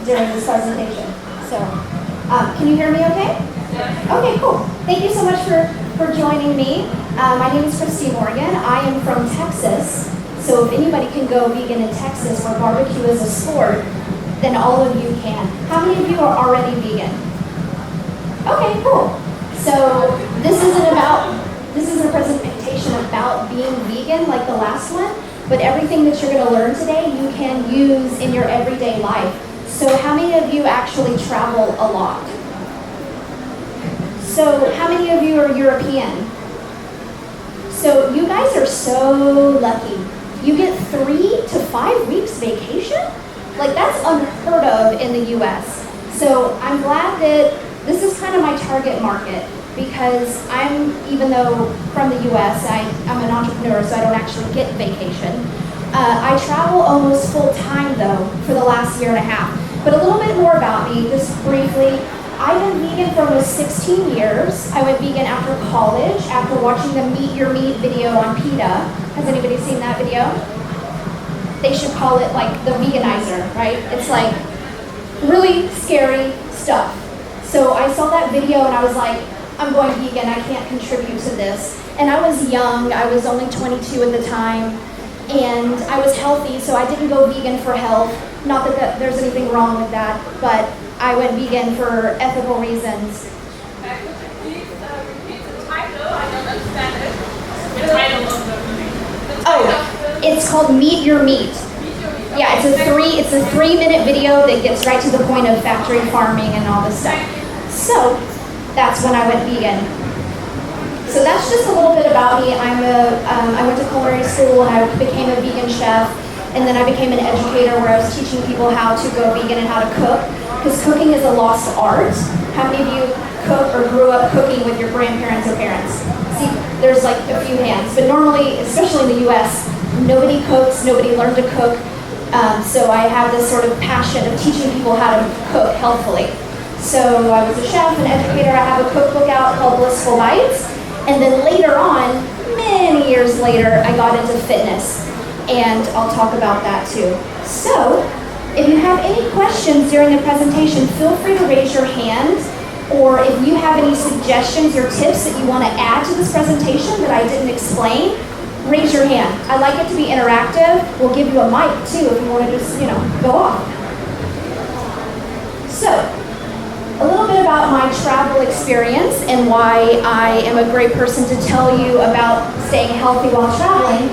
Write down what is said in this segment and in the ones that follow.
during this presentation. So, can you hear me okay? Yeah. Okay, cool. Thank you so much for joining me. My name is Christy Morgan. I am from Texas. So if anybody can go vegan in Texas where barbecue is a sport, then all of you can. How many of you are already vegan? Okay, cool. So this isn't a presentation about being vegan like the last one, but everything that you're going to learn today you can use in your everyday life. So how many of you actually travel a lot? So how many of you are European? So you guys are so lucky. You get 3 to 5 weeks vacation? Like that's unheard of in the US. So I'm glad that this is kind of my target market because even though from the US, I'm an entrepreneur, so I don't actually get vacation. I travel almost full time though for the last year and a half. But a little bit more about me, just briefly. I've been vegan for almost 16 years. I went vegan after college, after watching the Meat Your Meat video on PETA. Has anybody seen that video? They should call it like the veganizer, right? It's like really scary stuff. So I saw that video and I was like, I'm going vegan, I can't contribute to this. And I was young, I was only 22 at the time, and I was healthy, so I didn't go vegan for health. Not that there's anything wrong with that, but I went vegan for ethical reasons. Please repeat the title. I don't understand it. The title of the Oh, it's called Meat Your Meat. Yeah, it's a 3-minute video that gets right to the point of factory farming and all this stuff. So that's when I went vegan. So that's just a little bit about me. I went to culinary school and I became a vegan chef. And then I became an educator where I was teaching people how to go vegan and how to cook. Because cooking is a lost art. How many of you cook or grew up cooking with your grandparents or parents? See, there's like a few hands. But normally, especially in the US, nobody cooks, nobody learned to cook. So I have this sort of passion of teaching people how to cook healthfully. So I was a chef, an educator. I have a cookbook out called Blissful Bites. And then later on, many years later, I got into fitness. And I'll talk about that too. So, if you have any questions during the presentation, feel free to raise your hand, or if you have any suggestions or tips that you want to add to this presentation that I didn't explain, raise your hand. I like it to be interactive. We'll give you a mic too if you want to just, go off. So, a little bit about my travel experience and why I am a great person to tell you about staying healthy while traveling.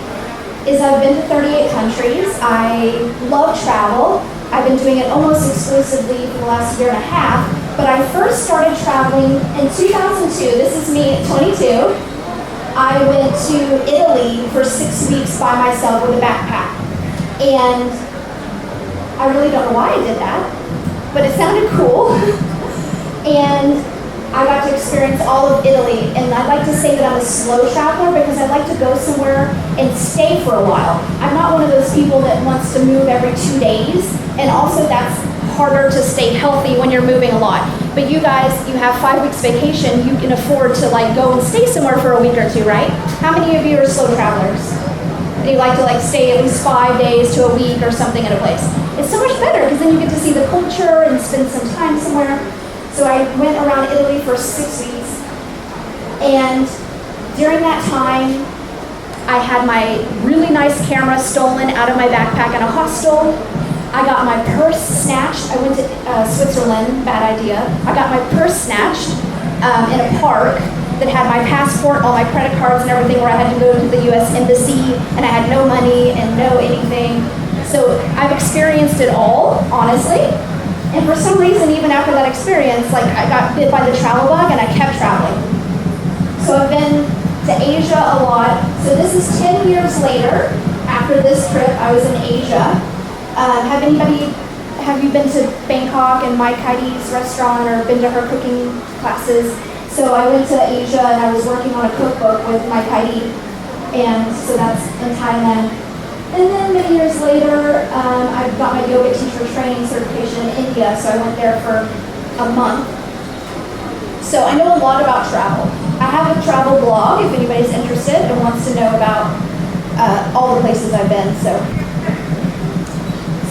Is I've been to 38 countries. I love travel. I've been doing it almost exclusively for the last year and a half, but I first started traveling in 2002. This is me at 22. I went to Italy for 6 weeks by myself with a backpack. And I really don't know why I did that, but it sounded cool. And I got to experience all of Italy, and I'd like to say that I'm a slow traveler because I like to go somewhere and stay for a while. I'm not one of those people that wants to move every 2 days, and also that's harder to stay healthy when you're moving a lot. But you guys, you have 5 weeks vacation, you can afford to go and stay somewhere for a week or two, right? How many of you are slow travelers? And you like to stay at least 5 days to a week or something at a place? It's so much better because then you get to see the culture and spend some time somewhere. So I went around Italy for 6 weeks, and during that time, I had my really nice camera stolen out of my backpack in a hostel. I got my purse snatched. I went to Switzerland, bad idea. I got my purse snatched in a park that had my passport, all my credit cards and everything, where I had to go to the US Embassy, and I had no money and no anything. So I've experienced it all, honestly. And for some reason, even after that experience, I got bit by the travel bug and I kept traveling. So I've been to Asia a lot. So this is 10 years later. After this trip, I was in Asia. Have you been to Bangkok and Mai Kaidi's restaurant or been to her cooking classes? So I went to Asia and I was working on a cookbook with Mai Kaidi. And so that's in Thailand. And then many years later, I got my yoga teacher training certification in India, so I went there for a month. So I know a lot about travel. I have a travel blog if anybody's interested and wants to know about all the places I've been. So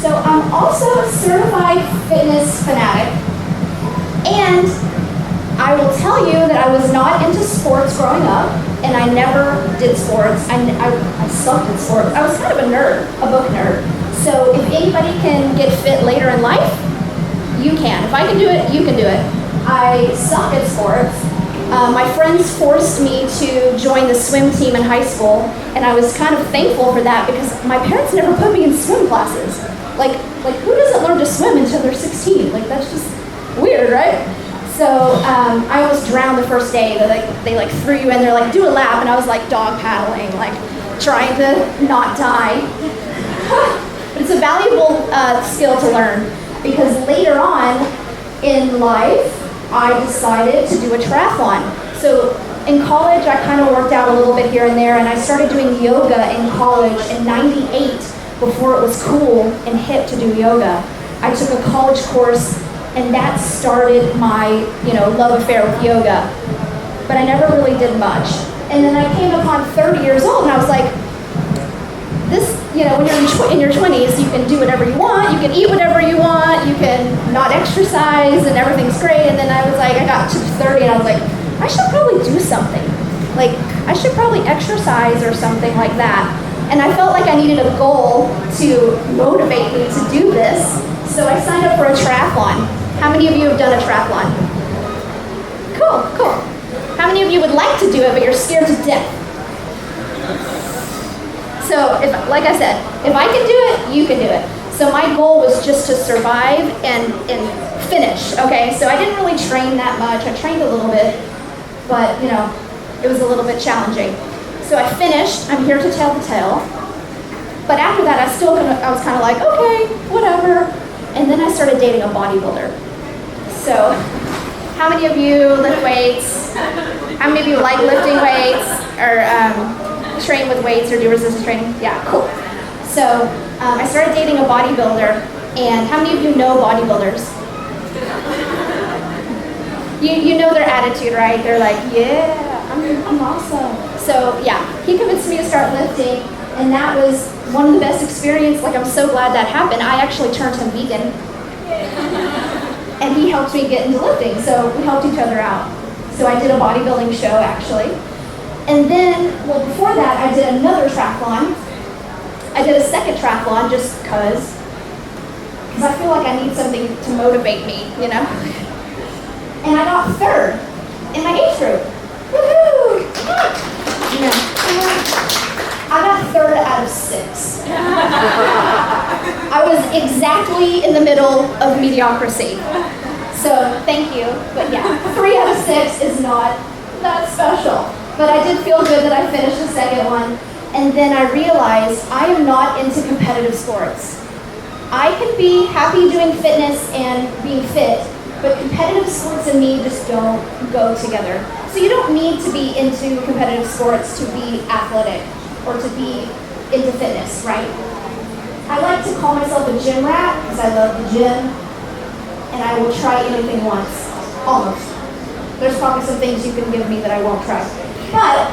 So I'm also a certified fitness fanatic, and I will tell you that I was not into sports growing up, and I never did sports. I sucked at sports. I was kind of a nerd, a book nerd. So if anybody can get fit later in life, you can. If I can do it, you can do it. I suck at sports. My friends forced me to join the swim team in high school, and I was kind of thankful for that because my parents never put me in swim classes. Like who doesn't learn to swim until they're 16? Like, that's just weird, right? So I almost drowned the first day. They threw you in there, like, do a lap, and I was like dog paddling, like trying to not die. But it's a valuable skill to learn because later on in life, I decided to do a triathlon. So in college, I kind of worked out a little bit here and there, and I started doing yoga in college in '98 before it was cool and hip to do yoga. I took a college course, and that started my, love affair with yoga. But I never really did much. And then I came upon 30 years old, and I was like, this, when you're in your 20s, you can do whatever you want, you can eat whatever you want, you can not exercise, and everything's great. And then I was like, I got to 30, and I was like, I should probably do something. Like, I should probably exercise or something like that. And I felt like I needed a goal to motivate me to do this, so I signed up for a triathlon. How many of you have done a triathlon? Cool. How many of you would like to do it, but you're scared to death? So, like I said, if I can do it, you can do it. So my goal was just to survive and finish, okay? So I didn't really train that much. I trained a little bit, but, it was a little bit challenging. So I finished. I'm here to tell the tale. But after that, I was kind of like, okay, whatever. And then I started dating a bodybuilder. So how many of you lift weights? How many of you like lifting weights or train with weights or do resistance training? Yeah, cool. So I started dating a bodybuilder, and how many of you know bodybuilders? You know their attitude, right? They're like, yeah, I'm awesome. So yeah, he convinced me to start lifting, and that was one of the best experiences. Like, I'm so glad that happened. I actually turned him vegan, and he helped me get into lifting, so we helped each other out. So I did a bodybuilding show, actually. And then, before that, I did another triathlon. I did a second triathlon just because I feel like I need something to motivate me, And I got third in my age group. Woohoo! I got third out of 6. I was exactly in the middle of mediocrity. So, thank you. But yeah, 3 out of 6 is not that special. But I did feel good that I finished the second one. And then I realized I am not into competitive sports. I can be happy doing fitness and being fit, but competitive sports and me just don't go together. So you don't need to be into competitive sports to be athletic or to be into fitness, right? I like to call myself a gym rat because I love the gym, and I will try anything once, almost. There's probably some things you can give me that I won't try. But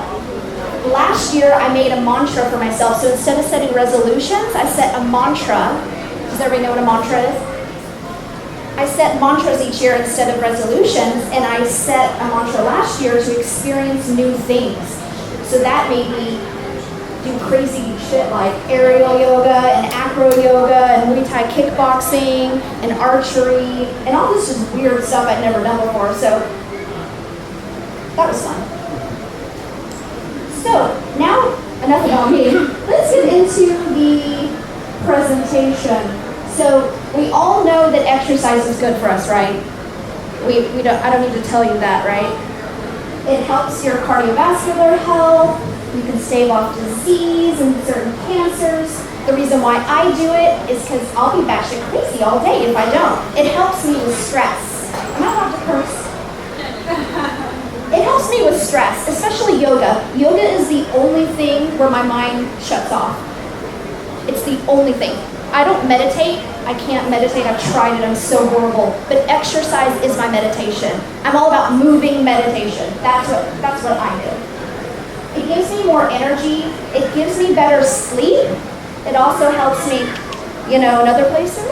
last year I made a mantra for myself. So instead of setting resolutions, I set a mantra. Does everybody know what a mantra is? I set mantras each year instead of resolutions, and I set a mantra last year to experience new things. So that made me do crazy shit like aerial yoga and acro yoga and Muay Thai kickboxing and archery and all this just weird stuff I'd never done before. So that was fun. So now, enough about me. Let's get into the presentation. So we all know that exercise is good for us, right? I don't need to tell you that, right? It helps your cardiovascular health. You can stave off disease and certain cancers. The reason why I do it is because I'll be batshit crazy all day if I don't. It helps me with stress. Am I allowed to curse? It helps me with stress, especially yoga. Yoga is the only thing where my mind shuts off. It's the only thing. I don't meditate. I can't meditate. I've tried it. I'm so horrible. But exercise is my meditation. I'm all about moving meditation. That's what I do. It gives me more energy. It gives me better sleep. It also helps me you know, in other places.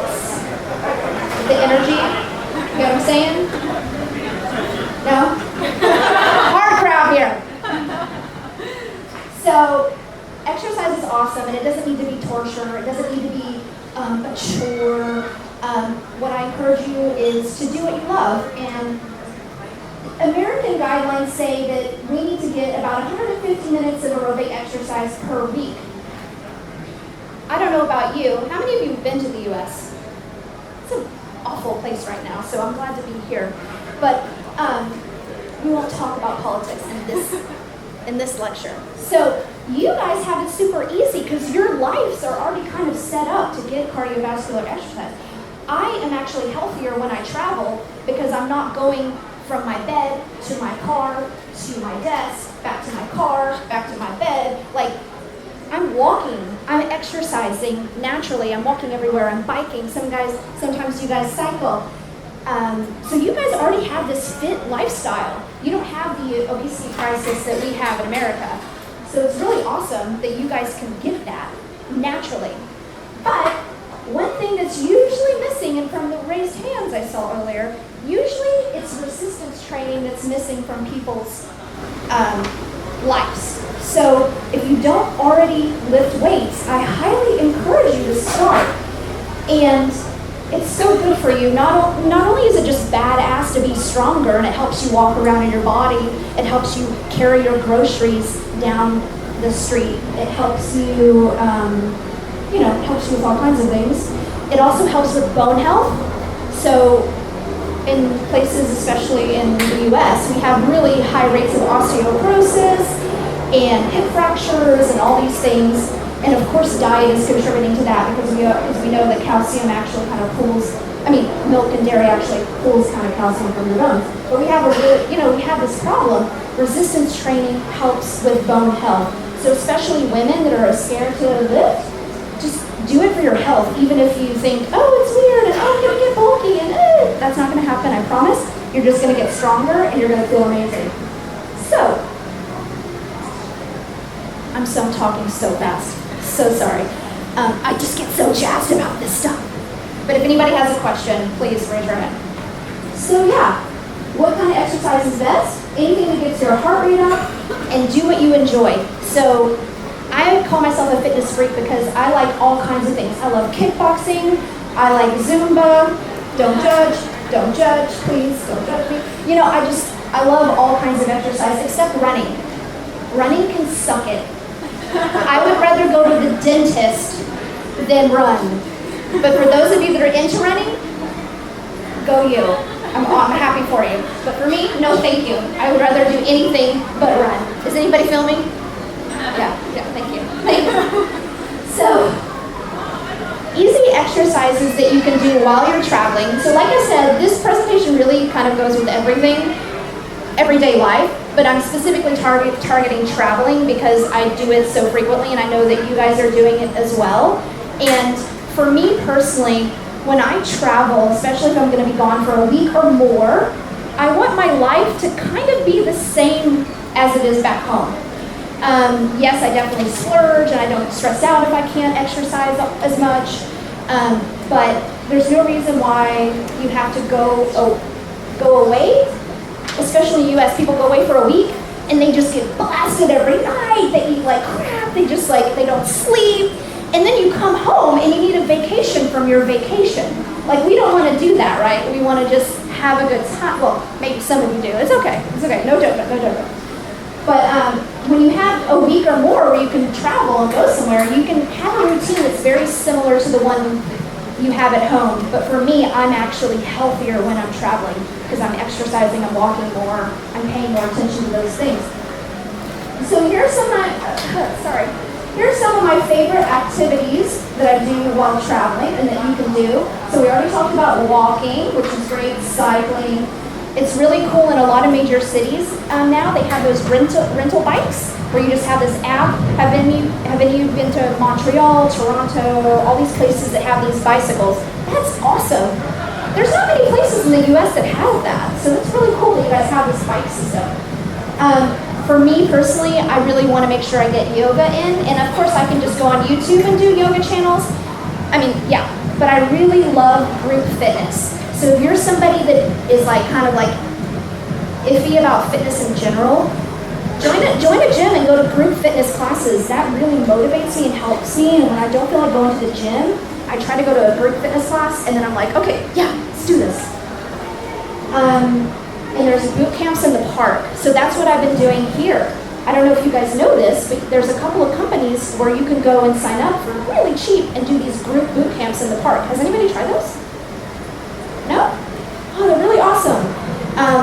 The energy, you know what I'm saying? No? Hard crowd here. So, exercise is awesome, and it doesn't need to be torture. It doesn't need to be a chore. What I encourage you is to do what you love. And American guidelines say that we need to get about 150 minutes of aerobic exercise per week. I don't know about you. How many of you have been to the U.S.? It's an awful place right now, so I'm glad to be here. But we won't talk about politics in this lecture. So you guys have it super easy because your lives are already kind of set up to get cardiovascular exercise. I am actually healthier when I travel because I'm not going from my bed to my car to my desk, back to my car, back to my bed. Like, I'm walking, I'm exercising naturally, I'm walking everywhere, I'm biking. Sometimes you guys cycle. So you guys already have this fit lifestyle. You don't have the obesity crisis that we have in America. So it's really awesome that you guys can get that naturally. But one thing that's usually missing, and from the raised hands I saw earlier, usually it's resistance training that's missing from people's lives. So if you don't already lift weights, I highly encourage you to start. And it's so good for you. Not only is it just badass to be stronger and it helps you walk around in your body, it helps you carry your groceries down the street. It helps you, helps you with all kinds of things. It also helps with bone health. So in places, especially in the US, we have really high rates of osteoporosis and hip fractures and all these things. And of course, diet is contributing to that because we know that calcium actually kind of milk and dairy actually pulls kind of calcium from your bones. But we have we have this problem. Resistance training helps with bone health. So especially women that are scared to lift, just do it for your health. Even if you think, oh, it's weird, and oh, I'm gonna get bulky, and that's not gonna happen, I promise. You're just gonna get stronger and you're gonna feel amazing. So, I'm talking so fast. So sorry. I just get so jazzed about this stuff. But if anybody has a question, please raise your hand. So yeah, what kind of exercise is best? Anything that gets your heart rate up and do what you enjoy. So I call myself a fitness freak because I like all kinds of things. I love kickboxing. I like Zumba. Don't judge, please, don't judge me. I love all kinds of exercise except running. Running can suck it. I would rather go to the dentist than run. But for those of you that are into running, go you. I'm happy for you. But for me, no thank you. I would rather do anything but run. Is anybody filming? Yeah, thank you. So, easy exercises that you can do while you're traveling. So like I said, this presentation really kind of goes with everything, everyday life. But I'm specifically targeting traveling because I do it so frequently and I know that you guys are doing it as well. And for me personally, when I travel, especially if I'm going to be gone for a week or more, I want my life to kind of be the same as it is back home. Yes, I definitely splurge and I don't stress out if I can't exercise as much, but there's no reason why you have to go away. Especially in the US, people go away for a week and they just get blasted every night. They eat like crap, they don't sleep. And then you come home and you need a vacation from your vacation. Like, we don't want to do that, right? We want to just have a good time. Well, maybe some of you do. It's okay, no judgment. But when you have a week or more where you can travel and go somewhere, you can have a routine that's very similar to the one you have at home. But for me, I'm actually healthier when I'm traveling because I'm exercising, I'm walking more, I'm paying more attention to those things. So here's some of my favorite activities that I do while traveling and that you can do. So we already talked about walking, which is great, cycling. It's really cool in a lot of major cities now. They have those rental bikes where you just have this app. Have any of you been to Montreal, Toronto, all these places that have these bicycles? That's awesome. There's not many places in the US that have that, so it's really cool that you guys have this bike system. For me personally, I really want to make sure I get yoga in, and of course I can just go on YouTube and do yoga channels. I mean, yeah, but I really love group fitness. So if you're somebody that is like kind of like iffy about fitness in general, join a gym and go to group fitness classes. That really motivates me and helps me. And when I don't feel like going to the gym, I try to go to a group fitness class, and then I'm like, okay, yeah, let's do this. And there's boot camps in the park. So that's what I've been doing here. I don't know if you guys know this, but there's a couple of companies where you can go and sign up for really cheap and do these group boot camps in the park. Has anybody tried those? No? Oh, they're really awesome.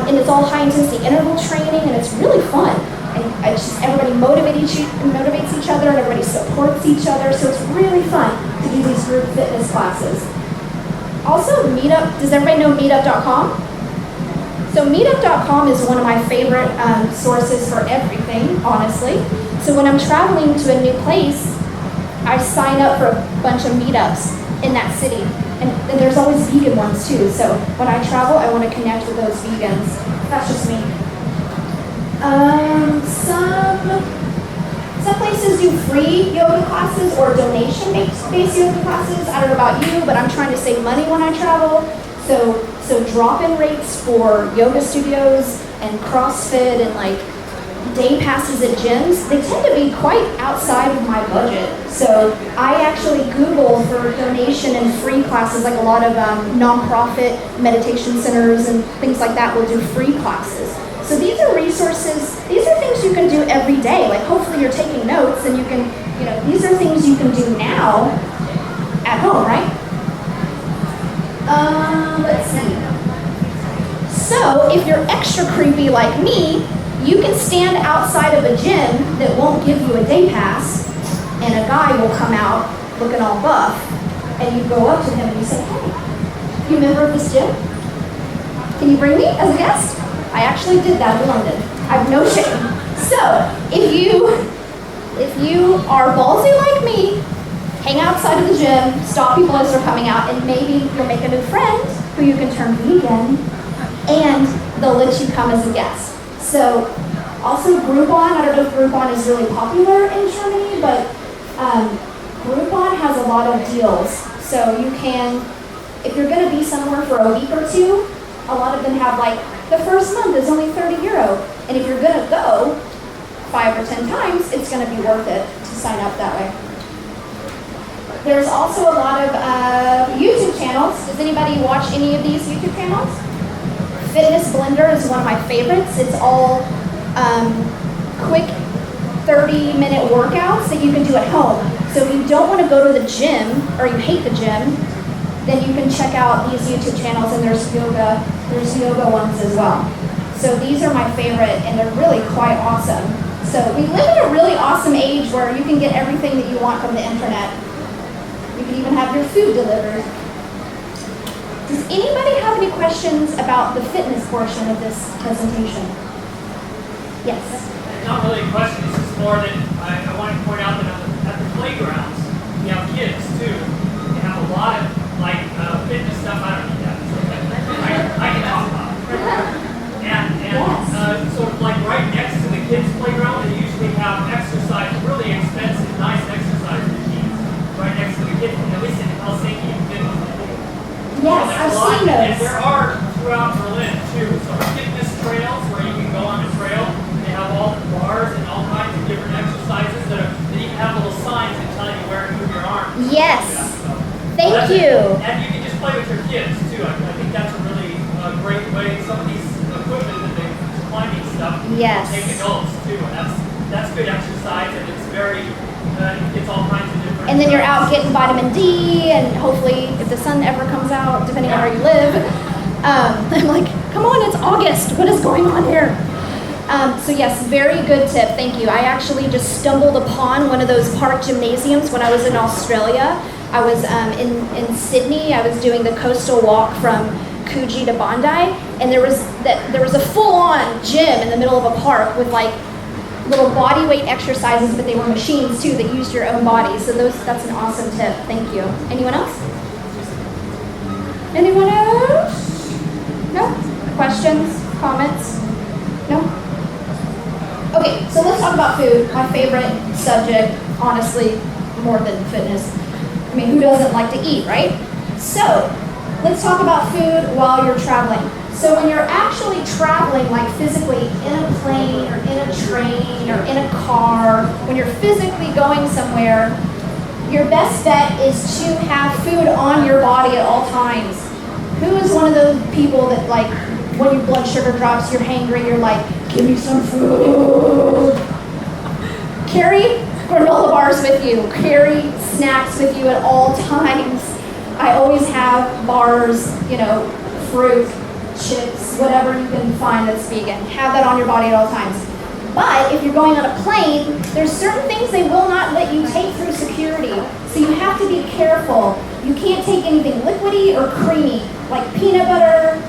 And it's all high intensity interval training, and it's really fun. And everybody motivates each other, and everybody supports each other. So it's really fun to do these group fitness classes. Also, Meetup. Does everybody know Meetup.com? So Meetup.com is one of my favorite sources for everything, honestly. So when I'm traveling to a new place, I sign up for a bunch of meetups in that city. And there's always vegan ones too. So when I travel, I want to connect with those vegans. That's just me. Some places do free yoga classes or donation-based yoga classes. I don't know about you, but I'm trying to save money when I travel. So drop-in rates for yoga studios and CrossFit and like day passes at gyms, they tend to be quite outside of my budget. So I actually Google for donation and free classes, like a lot of nonprofit meditation centers and things like that will do free classes. So these are resources, these are things you can do every day. Like hopefully you're taking notes and you can, these are things you can do now at home, right? Let's see. So if you're extra creepy like me, you can stand outside of a gym that won't give you a day pass, and a guy will come out looking all buff, and you go up to him and you say, hey, you a member of this gym? Can you bring me as a guest? I actually did that in London. I have no shame. So if you are ballsy like me, hang outside of the gym, stop people as they're coming out, and maybe you'll make a new friend who you can turn vegan, and they'll let you come as a guest. So also Groupon, I don't know if Groupon is really popular in Germany, but Groupon has a lot of deals. So you can, if you're going to be somewhere for a week or two, a lot of them have like, the first month is only €30. And if you're going to go 5 or 10 times, it's going to be worth it to sign up that way. There's also a lot of YouTube channels. Does anybody watch any of these YouTube channels? Fitness Blender is one of my favorites. It's all quick 30-minute workouts that you can do at home. So if you don't want to go to the gym or you hate the gym, then you can check out these YouTube channels, and there's yoga ones as well. So these are my favorite, and they're really quite awesome. So we live in a really awesome age where you can get everything that you want from the internet. You can even have your food delivered. Does anybody have any questions about the fitness portion of this presentation? Yes? Not really a question, it's just more that I want to point out that at the playgrounds, you have kids too. They have a lot of fitness stuff. I don't need that. I can talk about it. And sort of like right next to the kids' playground, they usually have exercise, really expensive, nice exercise machines right next to the kids, at least in Helsinki and Finland. Yes, I've seen those. And there are throughout Berlin too. So fitness trails where you can go on a trail. They have all the bars and all kinds of different exercises that even have little signs that tell you where to move your arms. Yes. Yeah, so Thank you. And you can just play with your kids too. I think that's a really great way. Some of these equipment that they climbing stuff. Yes. Take adults too. And that's good exercise, and it's very it's all kinds of different. And then you're out getting vitamin D, and hopefully, if the sun ever comes out, depending on where you live, I'm like, come on, it's August. What is going on here? So yes, very good tip. Thank you. I actually just stumbled upon one of those park gymnasiums when I was in Australia. I was in Sydney. I was doing the coastal walk from Coogee to Bondi, and there was a full-on gym in the middle of a park with like little body weight exercises, but they were machines too that used your own body. So that's an awesome tip. Thank you. Anyone else? Anyone else? No? Questions? Comments? No? Okay, so let's talk about food. My favorite subject, honestly, more than fitness. I mean, who doesn't like to eat, right? So, let's talk about food while you're traveling. So when you're actually traveling, like physically in a plane or in a train or in a car, when you're physically going somewhere, your best bet is to have food on your body at all times. Who is one of those people that, like, when your blood sugar drops, you're hangry, you're like, give me some food. Carry granola bars with you. Carry snacks with you at all times. I always have bars, fruit, chips, whatever you can find that's vegan. Have that on your body at all times. But if you're going on a plane, there's certain things they will not let you take through security. So you have to be careful. You can't take anything liquidy or creamy, like peanut butter,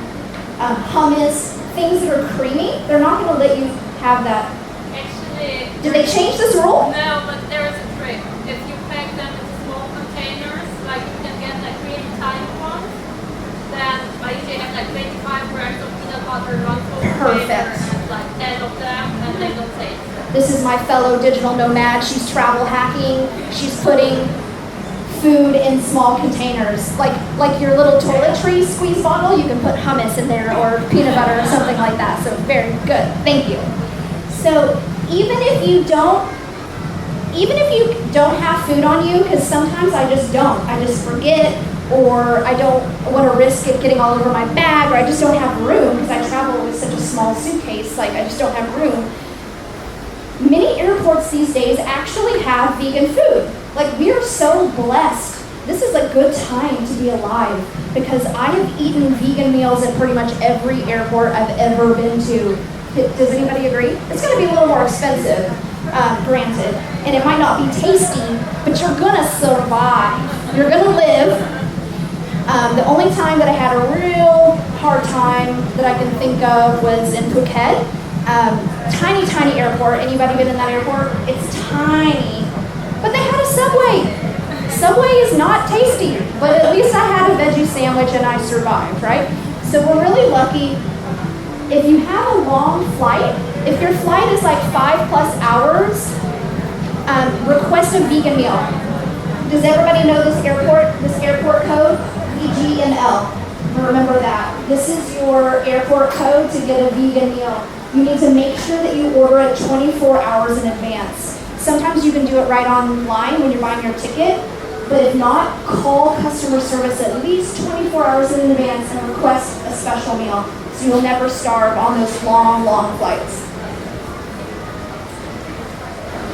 hummus, things that are creamy. They're not going to let you have that. Actually, Did they change this rule? no, but there is a trick. If you pack them in small containers, like you can get like really tiny ones, then I usually have like 25 grams of peanut butter, one full Perfect. container, and like 10 of them, and they don't taste. This is my fellow digital nomad. She's travel hacking. She's putting food in small containers. Like your little toiletry squeeze bottle, you can put hummus in there or peanut butter or something like that. So very good. Thank you. So even if you don't have food on you, because sometimes I just don't. I just forget, or I don't want to risk it getting all over my bag, or I just don't have room because I travel with such a small suitcase. Like I just don't have room. Many airports these days actually have vegan food. Like, we are so blessed. This is a good time to be alive because I have eaten vegan meals at pretty much every airport I've ever been to. Does anybody agree? It's going to be a little more expensive, granted, and it might not be tasty, but you're going to survive. You're going to live. The only time that I had a real hard time that I can think of was in Phuket. Tiny, tiny airport. Anybody been in that airport? It's tiny. But they had a Subway. Subway is not tasty, but at least I had a veggie sandwich and I survived, right? So we're really lucky. If you have a long flight, if your flight is like 5+ hours, request a vegan meal. Does everybody know this airport code? EGML. Remember that. This is your airport code to get a vegan meal. You need to make sure that you order it 24 hours in advance. Sometimes you can do it right online when you're buying your ticket, but if not, call customer service at least 24 hours in advance and request a special meal so you'll never starve on those long, long flights.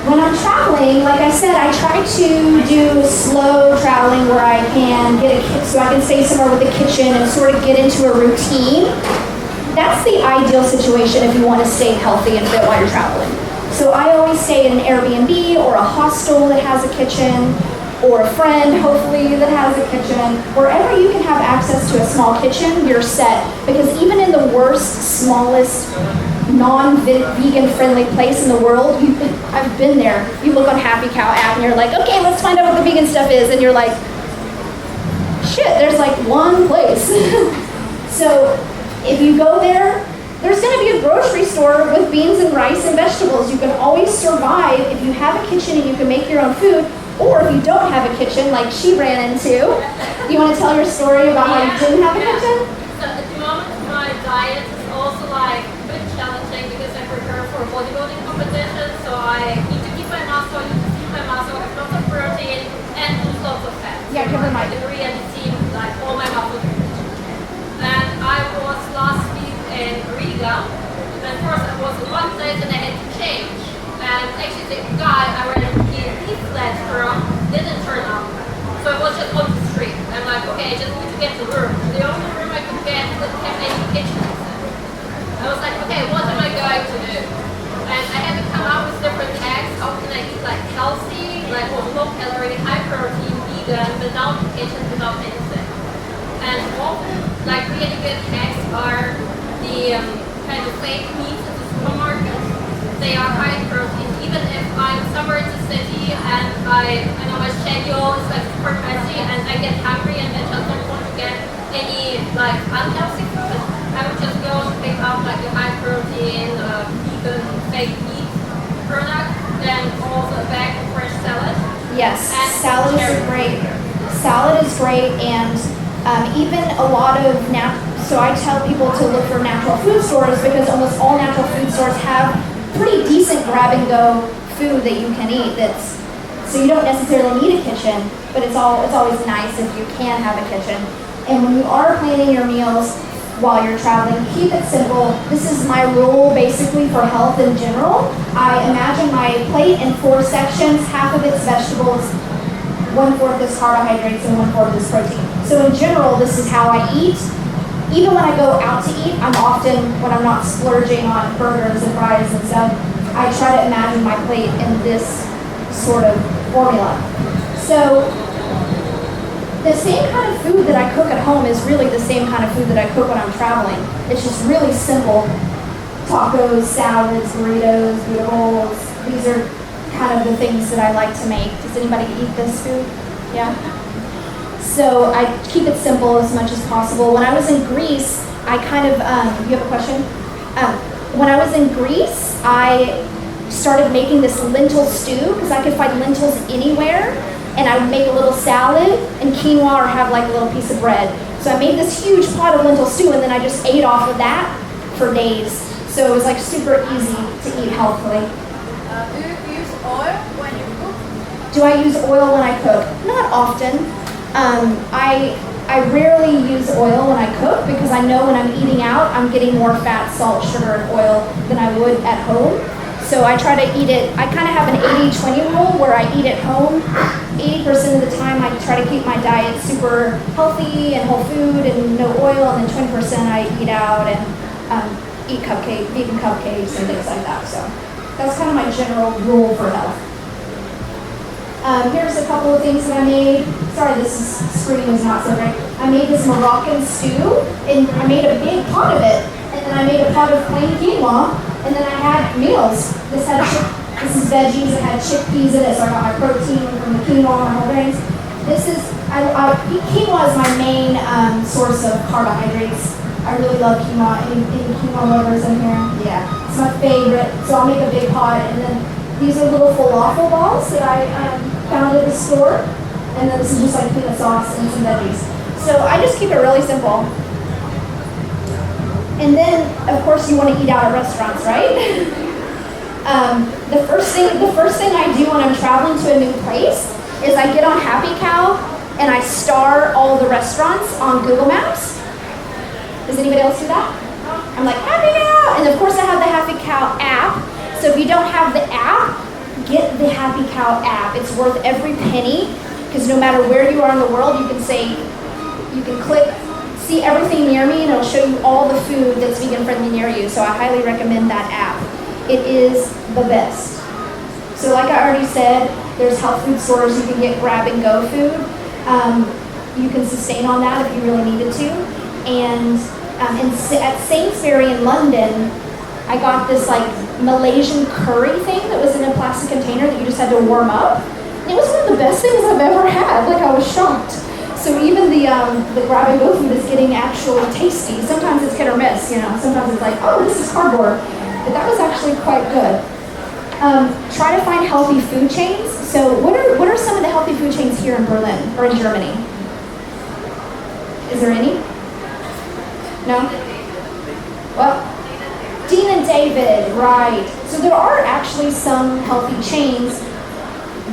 When I'm traveling, like I said, I try to do slow traveling where I can so I can stay somewhere with a kitchen and sort of get into a routine. That's the ideal situation if you want to stay healthy and fit while you're traveling. So I always stay in an Airbnb or a hostel that has a kitchen, or a friend, hopefully, that has a kitchen. Wherever you can have access to a small kitchen, you're set. Because even in the worst, smallest, non-vegan friendly place in the world, I've been there. You look on Happy Cow app and you're like, okay, let's find out what the vegan stuff is. And you're like, shit, there's like one place. So if you go there, there's going to be a grocery store with beans and rice and vegetables. You can always survive if you have a kitchen and you can make your own food, or if you don't have a kitchen like she ran into. You want to tell your story about how you didn't have a kitchen? So at the moment, my diet is also like a bit challenging because I prepare for a bodybuilding competition, so I need to keep my muscle, I need to keep my muscle, have lots of protein, and lose lots of fat. Yeah, give her my degree and see like all my muscles. And I was last week in Riga, and first I was in one place and I had to change. And actually the guy I rented the flat from didn't turn up. So I was just on the street. I'm like, okay, I just need to get to the room. The only room I could get didn't have any kitchen. I was like, okay, what am I going to do? And I had to come up with different hacks. How can I eat like healthy, like low calorie, high protein, vegan, without the kitchen, without anything. And often, like really good hacks are the kind of fake meats at the supermarket. They are high in protein. Even if I'm somewhere in the city and I know my schedule is like super messy and I get hungry and I just don't want to get any like unhealthy food, I would just go and pick up like a high protein vegan fake meat product, then also a bag of fresh salad. Yes, And salads are cherry. great. salad is great, and even a lot of so I tell people to look for natural food stores because almost all natural food stores have pretty decent grab and go food that you can eat. So you don't necessarily need a kitchen, but it's always nice if you can have a kitchen. And when you are planning your meals while you're traveling, keep it simple. This is my rule basically for health in general. I imagine my plate in 4 sections, half of it's vegetables, 1/4 is carbohydrates, and 1/4 is protein. So in general, this is how I eat. Even when I go out to eat, when I'm not splurging on burgers and fries and stuff, I try to imagine my plate in this sort of formula. So the same kind of food that I cook at home is really the same kind of food that I cook when I'm traveling. It's just really simple. Tacos, salads, burritos, bowls. These are kind of the things that I like to make. Does anybody eat this food? Yeah? So I keep it simple as much as possible. When I was in Greece, I kind of, you have a question? When I was in Greece, I started making this lentil stew because I could find lentils anywhere, and I would make a little salad and quinoa or have like a little piece of bread. So I made this huge pot of lentil stew, and then I just ate off of that for days. So it was like super easy to eat healthily. Do you use oil when you cook? Do I use oil when I cook? Not often. I rarely use oil when I cook because I know when I'm eating out, I'm getting more fat, salt, sugar, and oil than I would at home. So I try to eat it, I kind of have an 80-20 rule where I eat at home. 80% of the time I try to keep my diet super healthy and whole food and no oil, and then 20% I eat out and eat vegan cupcakes and things like that. So that's kind of my general rule for health. Here's a couple of things that I made. Sorry, screen is not so great. I made this Moroccan stew, and I made a big pot of it. And then I made a pot of plain quinoa, and then I had meals. This is veggies, it had chickpeas in it, so I got my protein from the quinoa and my whole grains. Quinoa is my main source of carbohydrates. I really love quinoa. Any quinoa lovers in here? Yeah, it's my favorite. So I'll make a big pot, and then these are little falafel balls that I found at the store. And then this is just like peanut sauce and some veggies. So I just keep it really simple. And then, of course, you want to eat out at restaurants, right? The first thing I do when I'm traveling to a new place is I get on Happy Cow and I star all the restaurants on Google Maps. Does anybody else do that? I'm like, Happy Cow! And of course I have the Happy Cow app. So if you don't have the app, get the Happy Cow app. It's worth every penny because no matter where you are in the world, you can click, see everything near me, and it'll show you all the food that's vegan friendly near you. So I highly recommend that app. It is the best. So like I already said, there's health food stores. You can get grab and go food. You can sustain on that if you really needed to. And at Sainsbury in London, I got this like Malaysian curry thing that was in a plastic container that you just had to warm up. And it was one of the best things I've ever had. Like, I was shocked. So even the grab and go food is getting actually tasty. Sometimes it's hit or miss, you know. Sometimes it's like, oh, this is cardboard. But that was actually quite good. Try to find healthy food chains. So what are some of the healthy food chains here in Berlin or in Germany? Is there any? No? Well, Dean and David, right. So there are actually some healthy chains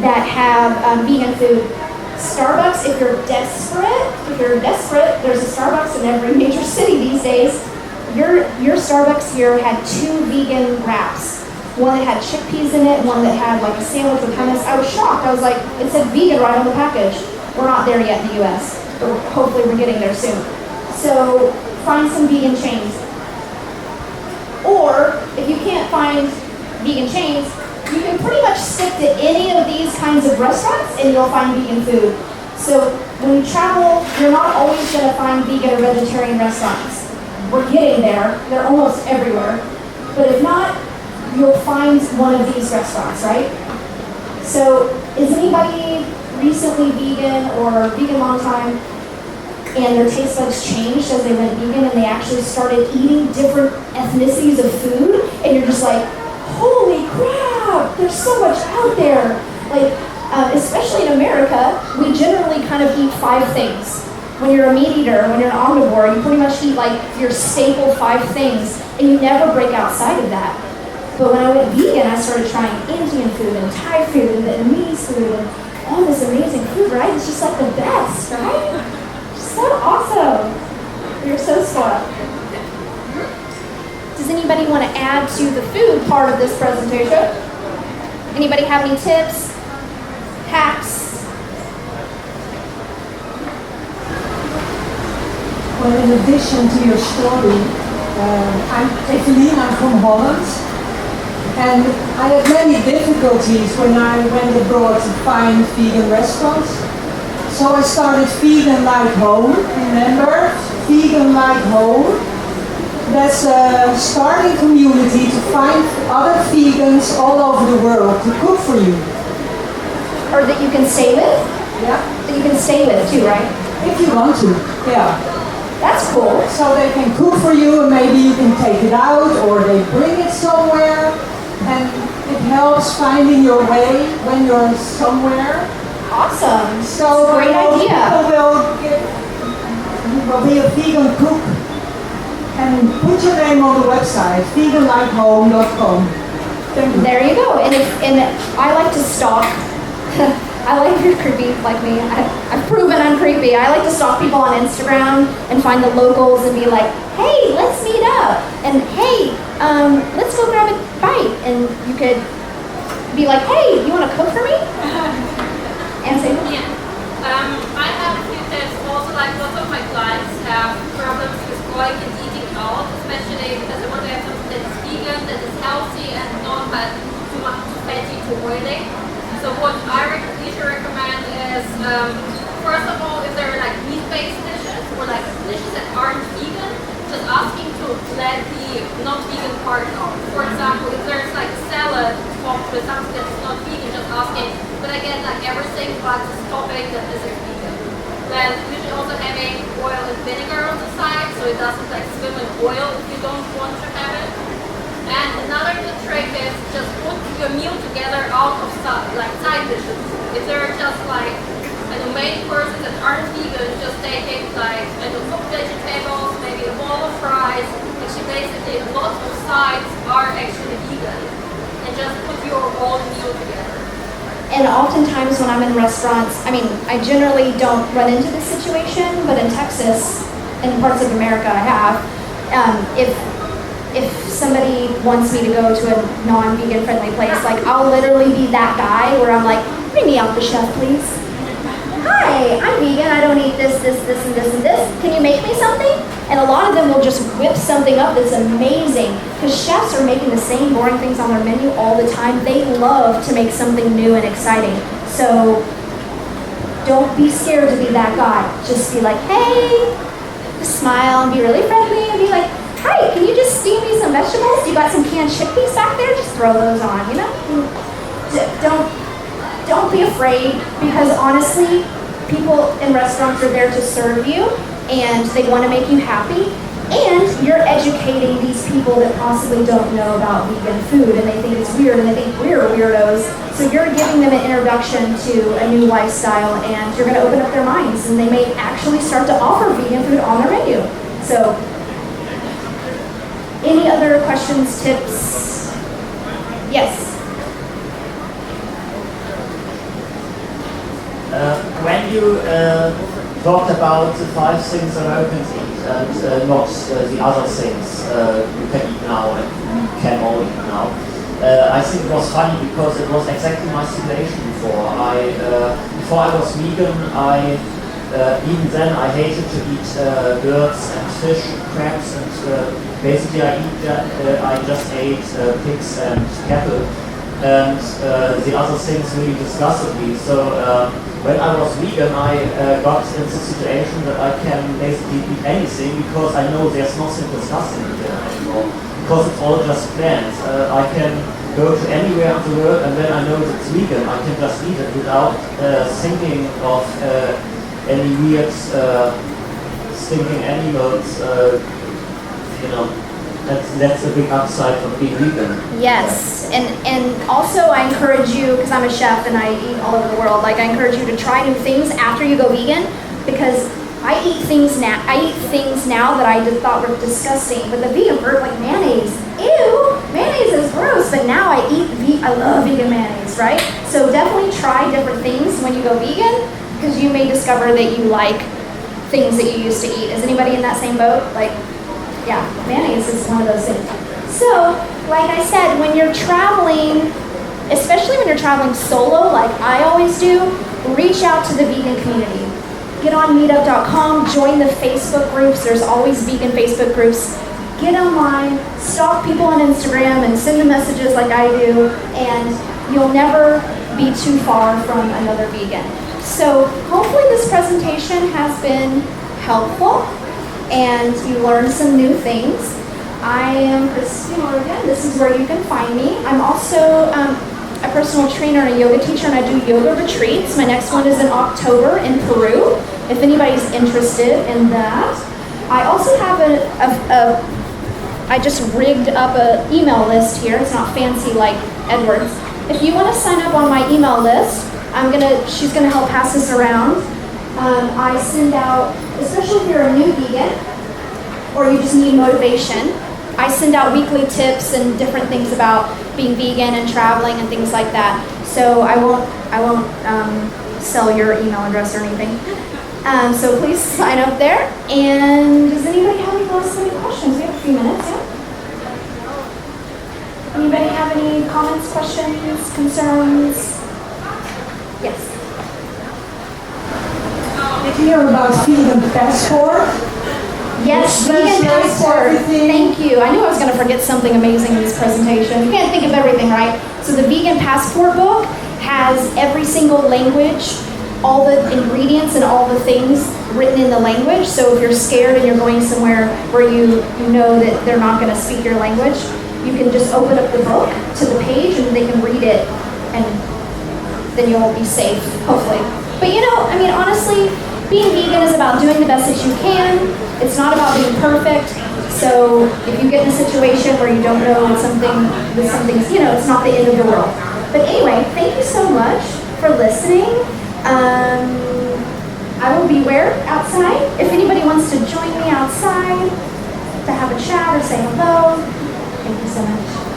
that have vegan food. Starbucks, if you're desperate, there's a Starbucks in every major city these days. Your Starbucks here had 2 vegan wraps. One that had chickpeas in it, one that had like a sandwich with hummus. I was shocked. I was like, it said vegan right on the package. We're not there yet in the US, but hopefully we're getting there soon. So find some vegan chains. Or if you can't find vegan chains, you can pretty much stick to any of these kinds of restaurants and you'll find vegan food. So when you travel, you're not always going to find vegan or vegetarian restaurants. We're getting there. They're almost everywhere. But if not, you'll find one of these restaurants, right? So is anybody recently vegan or vegan long time and their taste buds changed as they went vegan and they actually started eating different ethnicities of food and you're just like, holy crap, there's so much out there. Like, especially in America, we generally kind kind of eat 5 things. When you're a meat eater, when you're an omnivore, you pretty much eat like your staple 5 things, and you never break outside of that. But when I went vegan, I started trying Indian food and Thai food and Vietnamese food and all this amazing food, right? It's just like the best, right? Just so awesome. You're so spoiled. Does anybody want to add to the food part of this presentation? Anybody have any tips, hacks? Well, in addition to your story, I'm Evelien, I'm from Holland, and I had many difficulties when I went abroad to find vegan restaurants. So I started Vegan Like Home. Remember? Vegan Like Home. That's a starting community to find other vegans all over the world to cook for you. Or that you can stay with? Yeah? That you can stay with too, right? If you want to, yeah. That's cool. So they can cook for you and maybe you can take it out or they bring it somewhere and it helps finding your way when you're somewhere. Awesome. So great idea. People will be a vegan cook and put your name on the website, veganlikehome.com. Thank you. There you go. And I like to stalk. I like if you're creepy like me. I've proven I'm creepy. I like to stalk people on Instagram and find the locals and be like, hey, let's meet up. And hey, let's go grab a bite. And you could be like, hey, you want to cook for me? And say, Yeah. I have a few tips. Also, like lots of my clients have problems with going and eating out, especially because they want to have something that is vegan, that is healthy, and not too much too fatty, too oily. So what I usually recommend is, first of all, if there are like meat-based dishes or like dishes that aren't vegan, just asking to let the not-vegan part out. For example, if there's like a salad topped with something that's not vegan, just asking, but I get like everything but this topping that isn't vegan. Then usually also having oil and vinegar on the side, so it doesn't like swim in oil if you don't want to have it. And another good trick is just put your meal together out of like side dishes. If there are just like main courses that aren't vegan, just taking like cooked vegetables, maybe a bowl of fries. Actually, basically, a lot of sides are actually vegan, and just put your whole meal together. and oftentimes when I'm in restaurants, I mean, I generally don't run into this situation, but in Texas and parts of America I have, if somebody wants me to go to a non-vegan friendly place, like I'll literally be that guy where I'm like, bring me out the chef, please. Hi, I'm vegan, I don't eat this, and this. Can you make me something? And a lot of them will just whip something up that's amazing, because chefs are making the same boring things on their menu all the time. They love to make something new and exciting. So don't be scared to be that guy. Just be like, hey, just smile and be really friendly and be like, hi, can you just steam me some vegetables? You got some canned chickpeas back there? Just throw those on, you know? Don't be afraid, because honestly, people in restaurants are there to serve you, and they want to make you happy, and you're educating these people that possibly don't know about vegan food, and they think it's weird, and they think we're weirdos. So you're giving them an introduction to a new lifestyle, and you're going to open up their minds, and they may actually start to offer vegan food on their menu. So, any other questions, tips? Yes. When you talked about the 5 things Americans eat and not the other things you can eat now and we can all eat now, I think it was funny because it was exactly my situation before. Before I was vegan, even then I hated to eat birds and fish, crabs, and basically I just ate pigs and cattle. And the other things really disgusted me. So when I was vegan, I got in the situation that I can basically eat anything, because I know there's nothing disgusting in there anymore, because it's all just plants. I can go to anywhere in the world, and when I know it's vegan, I can just eat it without thinking of any weird stinking animals, That's a big upside from being vegan. Yes, and also I encourage you, because I'm a chef and I eat all over the world, like I encourage you to try new things after you go vegan, because I eat things now that I just thought were disgusting, but the vegan bird, like mayonnaise, ew, mayonnaise is gross, but now I love vegan mayonnaise, right? So definitely try different things when you go vegan, because you may discover that you like things that you used to eat. Is anybody in that same boat? Like, yeah, mayonnaise is one of those things. So, like I said, when you're traveling, especially when you're traveling solo, like I always do, reach out to the vegan community. Get on meetup.com, join the Facebook groups. There's always vegan Facebook groups. Get online, stalk people on Instagram and send them messages like I do, and you'll never be too far from another vegan. So hopefully this presentation has been helpful and you learned some new things. I am Christine Oregon. This is where you can find me. I'm also a personal trainer and a yoga teacher, and I do yoga retreats. My next one is in October in Peru, if anybody's interested in that. I also have I just rigged up an email list here. It's not fancy like Edward's. If you want to sign up on my email list, she's gonna help pass this around. I send out, especially if you're a new vegan or you just need motivation, I send out weekly tips and different things about being vegan and traveling and things like that. So I won't sell your email address or anything. So please sign up there. And does anybody have any last minute questions? We have a few minutes, yeah? Anybody have any comments, questions, concerns? Yes. Did you hear about vegan passport? Yes, Which vegan translates passport. everything. Thank you. I knew I was going to forget something amazing in this presentation. You can't think of everything, right? So the vegan passport book has every single language, all the ingredients and all the things written in the language. So if you're scared and you're going somewhere where you know that they're not going to speak your language, you can just open up the book to the page and they can read it, and then you'll be safe, hopefully. But honestly, being vegan is about doing the best that you can. It's not about being perfect. So if you get in a situation where you don't know something's, it's not the end of the world. But anyway, thank you so much for listening. I will be outside. If anybody wants to join me outside to have a chat or say hello, thank you so much.